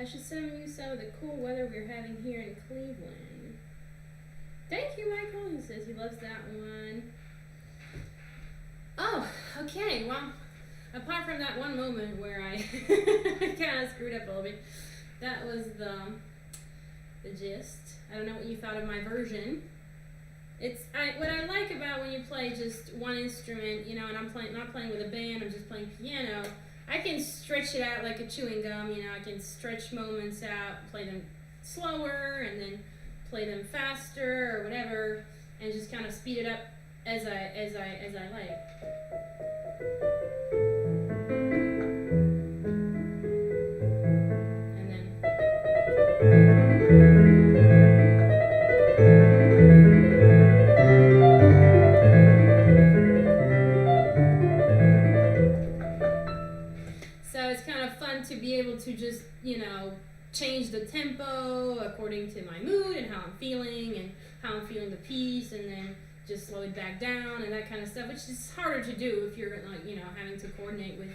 Speaker 1: I should send you some of the cool weather we're having here in Cleveland. Thank you, Michael. He says he loves that one. Oh, okay. Well, apart from that one moment where I kind of screwed up a little bit, that was the gist. I don't know what you thought of my version. What I like about when you play just one instrument, you know, and I'm not playing with a band, I'm just playing piano. I can stretch it out like a chewing gum, you know. I can stretch moments out, play them slower, and then play them faster or whatever, and just kind of speed it up as I like. And then. So it's kind of fun to be able to just, you know, change the tempo according to my mood and how I'm feeling and how I'm feeling the piece, and then just slow it back down and that kind of stuff, which is harder to do if you're, like, you know, having to coordinate with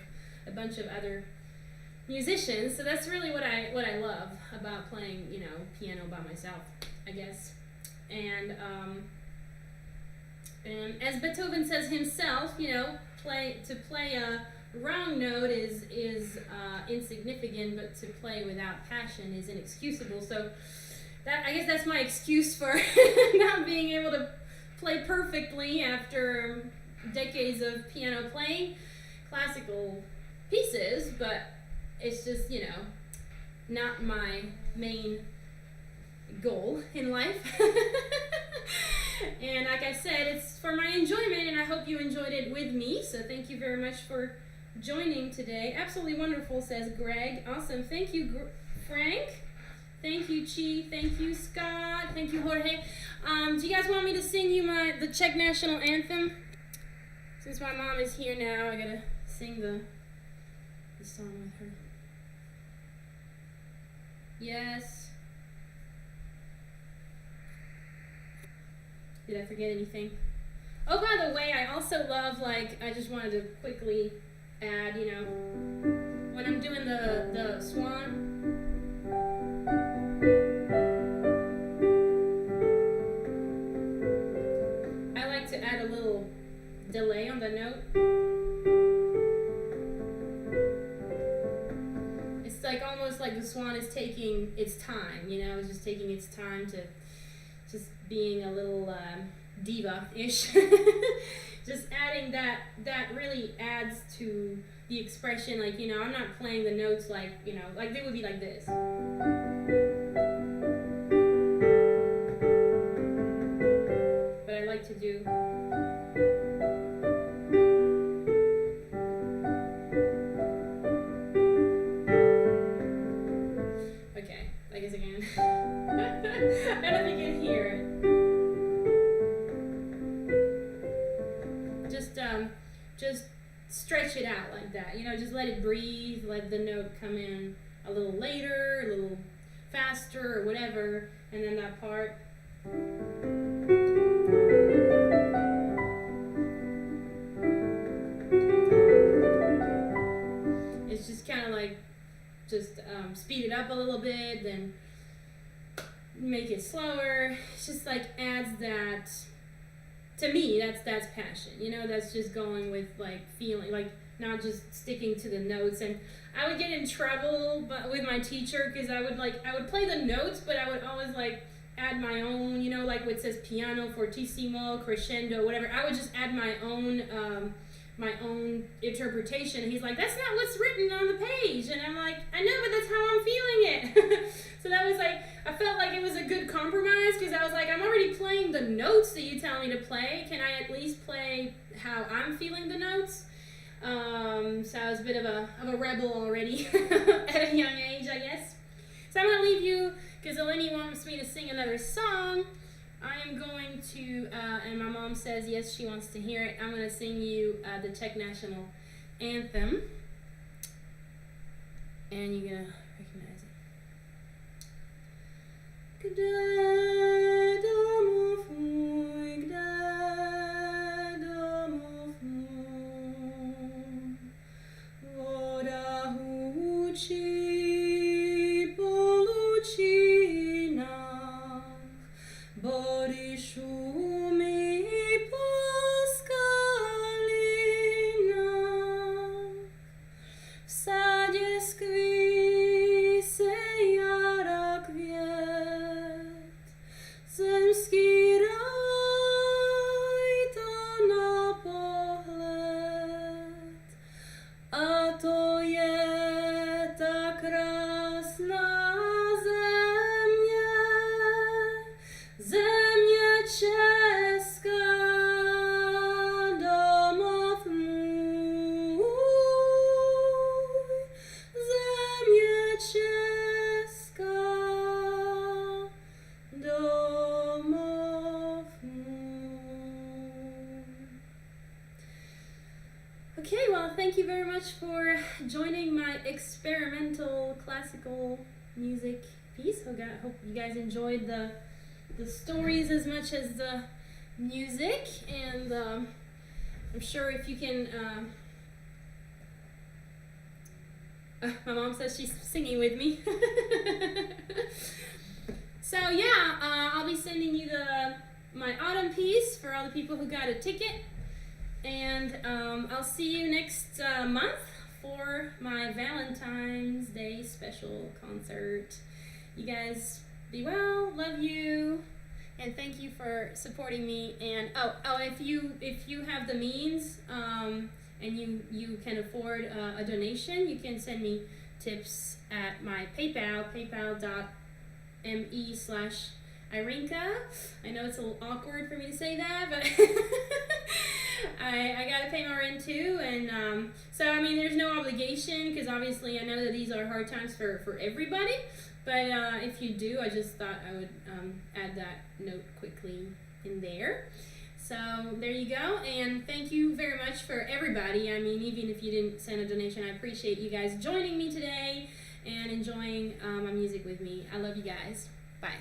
Speaker 1: a bunch of other musicians. So that's really what I love about playing, you know, piano by myself, I guess. And as Beethoven says himself, you know, to play a wrong note is insignificant, but to play without passion is inexcusable. So that, I guess that's my excuse for not being able to play perfectly after decades of piano playing classical pieces, but it's just, you know, not my main goal in life. And like I said, it's for my enjoyment, and I hope you enjoyed it with me. So thank you very much for joining today. Absolutely wonderful, says Greg. Awesome. Thank you, Frank. Thank you, Chi. Thank you, Scott. Thank you, Jorge. Do you guys want me to sing you the Czech national anthem? Since my mom is here now, I gotta sing the song with her. Yes. Did I forget anything? Oh, by the way, I also love, like, I just wanted to quickly add, you know, when I'm doing the swan, I like to add a little delay on the note. It's like almost like the swan is taking its time, you know, it's just taking its time to just being a little diva-ish. Just adding that really adds to the expression. Like, you know, I'm not playing the notes like, you know, like they would be like this. But I like to do. Okay, I guess again. I don't know if you can hear it. Just stretch it out like that. You know, just let it breathe, let the note come in a little later, a little faster, or whatever, and then that part. It's just kind of like, just speed it up a little bit, then make it slower. It's just like adds that. To me, that's passion. You know, that's just going with, like, feeling, like, not just sticking to the notes. And I would get in trouble with my teacher because I would play the notes, but I would always, like, add my own, you know, like what says piano, fortissimo, crescendo, whatever. I would just add my own interpretation. And he's like, that's not what's written on the page. And I'm like, I know, but that's how I'm feeling it. So that was like, I felt like it was a good compromise because I was like, I'm already playing the notes that you tell me to play. Can I at least play how I'm feeling the notes? So I was a bit of a rebel already at a young age, I guess. So I'm going to leave you because Eleni wants me to sing another song. I am going to, and my mom says yes, she wants to hear it. I'm going to sing you the Czech national anthem. And you're going to recognize it. Kde domov můj, voda hučí po Okay, well, thank you very much for joining my experimental classical music piece. Hope you guys enjoyed the stories as much as the music, and I'm sure if you can. My mom says she's singing with me. So yeah, I'll be sending you my autumn piece for all the people who got a ticket, and I'll see you next month for my Valentine's Day special concert. You guys be well, love you, and thank you for supporting me. And if you have the means and you can afford a donation, you can send me tips at my paypal.me/Irenka. I know it's a little awkward for me to say that, but I gotta pay my rent too, and so I mean there's no obligation, because obviously I know that these are hard times for everybody, but if you do, I just thought I would add that note quickly in there. So there you go, and thank you very much for everybody. I mean, even if you didn't send a donation, I appreciate you guys joining me today and enjoying my music with me. I love you guys. Bye.